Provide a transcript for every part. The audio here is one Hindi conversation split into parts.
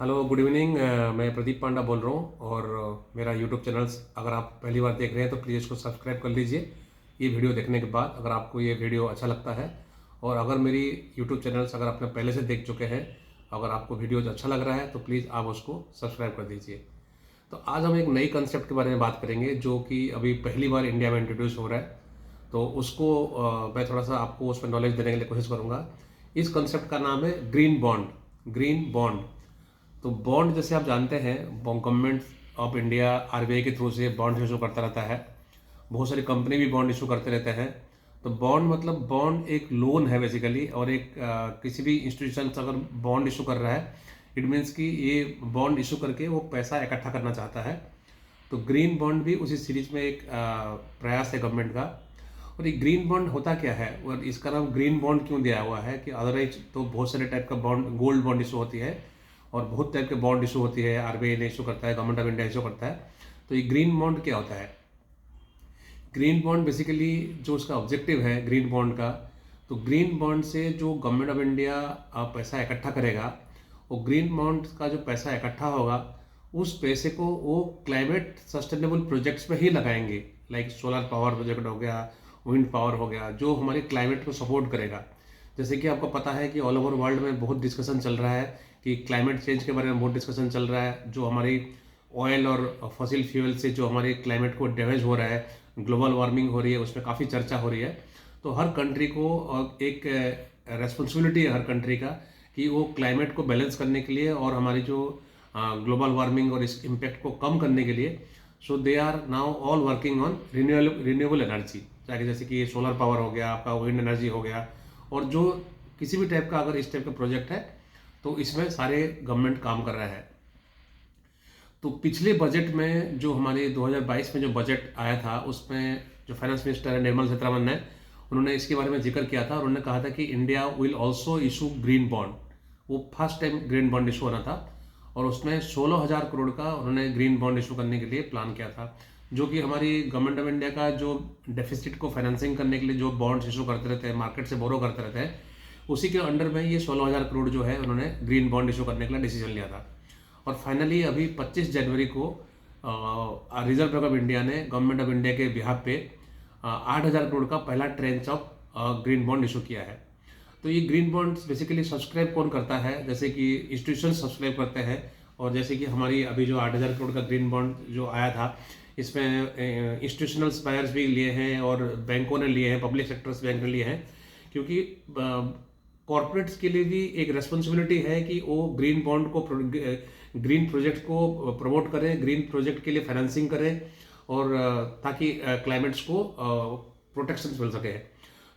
Hello good evening. मैं प्रदीप पांडा बोल रहा हूँ और मेरा यूट्यूब चैनल्स अगर आप पहली बार देख रहे हैं तो प्लीज़ इसको सब्सक्राइब कर लीजिए। ये वीडियो देखने के बाद अगर आपको ये वीडियो अच्छा लगता है और अगर मेरी यूट्यूब चैनल्स अगर आपने पहले से देख चुके हैं, अगर आपको वीडियो अच्छा लग रहा है तो प्लीज़ आप उसको सब्सक्राइब कर दीजिए। तो आज हम एक नई कंसेप्ट के बारे में बात करेंगे जो कि अभी पहली बार इंडिया में इंट्रोड्यूस हो रहा है। तो उसको मैं थोड़ा सा आपको उस पर नॉलेज देने के लिए कोशिश करूँगा। इस कंसेप्ट का नाम है ग्रीन बॉन्ड। ग्रीन बॉन्ड, तो बॉन्ड जैसे आप जानते हैं गवर्नमेंट ऑफ इंडिया आरबीआई के थ्रू से बॉन्ड इशू करता रहता है। बहुत सारी कंपनी भी बॉन्ड इशू करते रहते हैं। तो बॉन्ड मतलब बॉन्ड एक लोन है बेसिकली, और एक किसी भी इंस्टीट्यूशन अगर बॉन्ड इशू कर रहा है इट मीन्स कि ये बॉन्ड इशू करके वो पैसा इकट्ठा करना चाहता है। तो ग्रीन बॉन्ड भी उसी सीरीज में एक प्रयास है गवर्नमेंट का। और ये ग्रीन बॉन्ड होता क्या है और इसका नाम ग्रीन बॉन्ड क्यों दिया हुआ है कि अदरवाइज तो बहुत सारे टाइप का बॉन्ड, गोल्ड बॉन्ड इशू होती है और बहुत टाइप के बॉन्ड इशू होती है, आरबीआई ने इशू करता है, गवर्नमेंट ऑफ इंडिया इशू करता है। तो ये ग्रीन बॉन्ड क्या होता है? ग्रीन बॉन्ड बेसिकली जो उसका ऑब्जेक्टिव है ग्रीन बॉन्ड का, तो ग्रीन बॉन्ड से जो गवर्नमेंट ऑफ इंडिया पैसा इकट्ठा करेगा, वो ग्रीन बॉन्ड का जो पैसा इकट्ठा होगा उस पैसे को वो क्लाइमेट सस्टेनेबल प्रोजेक्ट्स में ही लगाएंगे। लाइक सोलर पावर प्रोजेक्ट हो गया, विंड पावर हो गया, जो हमारे क्लाइमेट को सपोर्ट करेगा। जैसे कि आपको पता है कि ऑल ओवर वर्ल्ड में बहुत डिस्कशन चल रहा है कि क्लाइमेट चेंज के बारे में बहुत डिस्कशन चल रहा है। जो हमारी ऑयल और फॉसिल फ्यूल से जो हमारे क्लाइमेट को डैमेज हो रहा है, ग्लोबल वार्मिंग हो रही है, उसमें काफ़ी चर्चा हो रही है। तो हर कंट्री को एक रेस्पॉन्सिबिलिटी है हर कंट्री का कि वो क्लाइमेट को बैलेंस करने के लिए और हमारी जो ग्लोबल वार्मिंग और इस इम्पैक्ट को कम करने के लिए, so they are now all working on renewable energy. चाहे जैसे कि सोलर पावर हो गया, आपका विंड एनर्जी हो गया, और जो किसी भी टाइप का अगर इस टाइप का प्रोजेक्ट है तो इसमें सारे गवर्नमेंट काम कर रहा है। तो पिछले बजट में जो हमारे 2022 में जो बजट आया था उसमें जो फाइनेंस मिनिस्टर है निर्मला सीतारमण ने, उन्होंने इसके बारे में जिक्र किया था और उन्होंने कहा था कि India will also issue green bond. वो first time green bond issue होना था और उसमें 16,000 करोड़ का उन्होंने ग्रीन बॉन्ड इशू करने के लिए प्लान किया था। जो कि हमारी गवर्नमेंट ऑफ इंडिया का जो डेफिसिट को फाइनेंसिंग करने के लिए जो बॉन्ड्स इशू करते रहते हैं, मार्केट से बोरो करते रहते हैं, उसी के अंडर में ये 16,000 करोड़ जो है उन्होंने ग्रीन बॉन्ड इशू करने के लिए डिसीजन लिया था। और फाइनली अभी 25 जनवरी को रिजर्व बैंक ऑफ इंडिया ने गवर्नमेंट ऑफ इंडिया के बिहाफ पे 8,000 करोड़ का पहला trench of green bond issue किया है। तो ये ग्रीन बॉन्ड्स बेसिकली सब्सक्राइब कौन करता है? जैसे कि इंस्टीट्यूशन सब्सक्राइब करते हैं। और जैसे कि हमारी अभी जो 8,000 करोड़ का ग्रीन बॉन्ड जो आया था, इसमें इंस्टीट्यूशनल बायर्स भी लिए हैं और बैंकों ने लिए हैं, पब्लिक सेक्टर्स बैंक ने लिए हैं, क्योंकि कॉरपोरेट्स के लिए भी एक रेस्पॉन्सिबिलिटी है कि वो ग्रीन बॉन्ड को, ग्रीन प्रोजेक्ट को प्रमोट करें, ग्रीन प्रोजेक्ट के लिए फाइनेंसिंग करें और ताकि क्लाइमेट्स को प्रोटेक्शन मिल सके।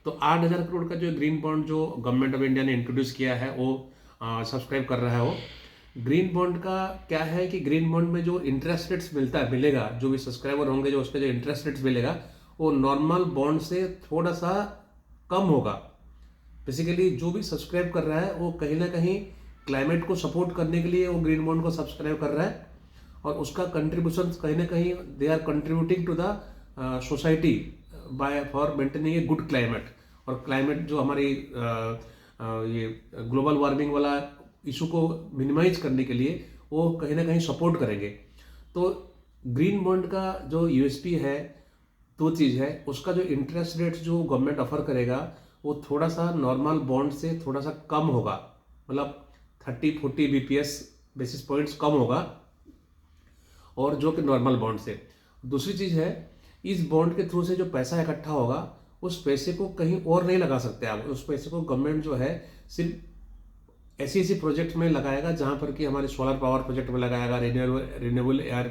तो 8,000 करोड़ का जो ग्रीन बॉन्ड जो गवर्नमेंट ऑफ इंडिया ने इंट्रोड्यूस किया है वो सब्सक्राइब कर रहा है। वो ग्रीन बॉन्ड का क्या है कि ग्रीन बॉन्ड में जो इंटरेस्ट रेट्स मिलेगा, जो भी सब्सक्राइबर होंगे जो उसके जो इंटरेस्ट रेट्स मिलेगा वो नॉर्मल बॉन्ड से थोड़ा सा कम होगा। बेसिकली जो भी सब्सक्राइब कर रहा है वो कहीं ना कहीं क्लाइमेट को सपोर्ट करने के लिए वो ग्रीन बॉन्ड को सब्सक्राइब कर रहा है और उसका कंट्रीब्यूशन कहीं ना कहीं they are contributing to the society by for maintaining a good climate. और क्लाइमेट जो हमारी ये ग्लोबल वार्मिंग वाला इशू को मिनिमाइज करने के लिए वो कहीं ना कहीं सपोर्ट करेंगे। तो ग्रीन बॉन्ड का जो यूएसपी है, दो चीज़ है, उसका जो इंटरेस्ट रेट जो गवर्नमेंट ऑफर करेगा वो थोड़ा सा नॉर्मल बॉन्ड से थोड़ा सा कम होगा, मतलब 30-40 बीपीएस बेसिस पॉइंट्स कम होगा, और जो कि नॉर्मल बॉन्ड से। दूसरी चीज़ है, इस बॉन्ड के थ्रू से जो पैसा इकट्ठा होगा उस पैसे को कहीं और नहीं लगा सकते आप। उस पैसे को गवर्नमेंट जो है सिर्फ ऐसी प्रोजेक्ट में लगाएगा जहाँ पर कि हमारे सोलर पावर प्रोजेक्ट में लगाएगा, रिन्यूएबल एयर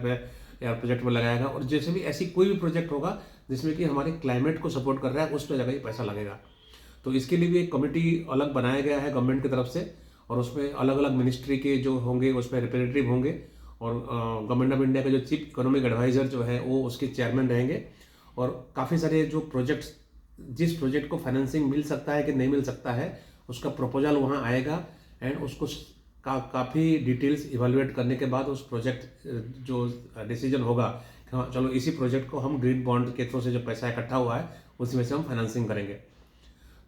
प्रोजेक्ट में लगाएगा, और जैसे भी ऐसी कोई भी प्रोजेक्ट होगा जिसमें कि हमारे क्लाइमेट को सपोर्ट कर रहा है उस पर जगह ही पैसा लगेगा। तो इसके लिए भी एक कमेटी अलग बनाया गया है गवर्नमेंट की तरफ से, और उसमें अलग अलग मिनिस्ट्री के जो होंगे उसमें रिप्रेजेंटेटिव होंगे, और गवर्नमेंट ऑफ इंडिया का जो चीफ इकोनॉमिक एडवाइजर जो है वो उसके चेयरमैन रहेंगे। और काफ़ी सारे जो प्रोजेक्ट्स, जिस प्रोजेक्ट को फाइनेंसिंग मिल सकता है कि नहीं मिल सकता है, उसका प्रपोजल वहाँ आएगा एंड उसको काफ़ी डिटेल्स इवेलुएट करने के बाद उस प्रोजेक्ट जो डिसीजन होगा कि हाँ चलो इसी प्रोजेक्ट को हम ग्रीन बॉन्ड के थ्रू से जो पैसा इकट्ठा हुआ है उसी में से हम फाइनेंसिंग करेंगे।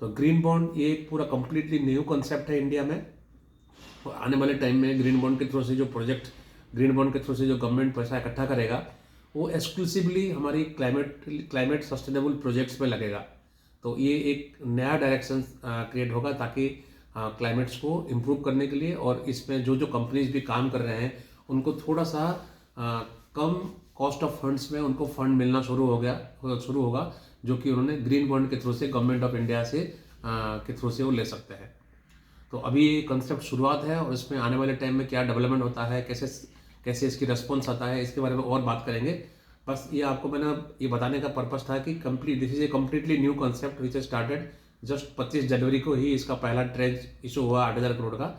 तो ग्रीन बॉन्ड ये पूरा कंप्लीटली न्यू कॉन्सेप्ट है इंडिया में, और आने वाले टाइम में ग्रीन बॉन्ड के थ्रू से जो प्रोजेक्ट, ग्रीन बॉन्ड के थ्रू से जो गवर्नमेंट पैसा इकट्ठा करेगा वो एक्सक्लूसिवली हमारी क्लाइमेट सस्टेनेबल प्रोजेक्ट्स में लगेगा। तो ये एक नया डायरेक्शन क्रिएट होगा ताकि क्लाइमेट्स को इम्प्रूव करने के लिए, और इसमें जो जो कंपनीज भी काम कर रहे हैं उनको थोड़ा सा कम कॉस्ट ऑफ फंड्स में उनको फंड मिलना शुरू होगा, जो कि उन्होंने ग्रीन बॉन्ड के थ्रू से, गवर्नमेंट ऑफ इंडिया से के थ्रू से वो ले सकते हैं। तो अभी ये कंसेप्ट शुरुआत है और इसमें आने वाले टाइम में क्या डेवलपमेंट होता है, कैसे इसकी रिस्पॉन्स आता है, इसके बारे में और बात करेंगे। बस ये आपको मैंने ये बताने का पर्पस था कि this is a completely new concept which started just 25 जनवरी को ही इसका पहला ट्रेज इशू हुआ 8,000 करोड़ का,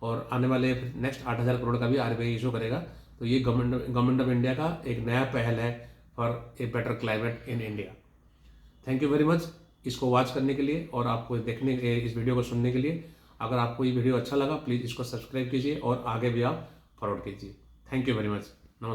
और आने वाले नेक्स्ट 8,000 करोड़ का भी RBI इशू करेगा। तो ये गवर्नमेंट ऑफ इंडिया का एक नया पहल है for a better climate in India. Thank you very much इसको वॉच करने के लिए और आपको देखने के, इस वीडियो को सुनने के लिए। अगर आपको ये वीडियो अच्छा लगा प्लीज़ इसको सब्सक्राइब कीजिए और आगे भी आप फॉरवर्ड कीजिए। Thank you very much.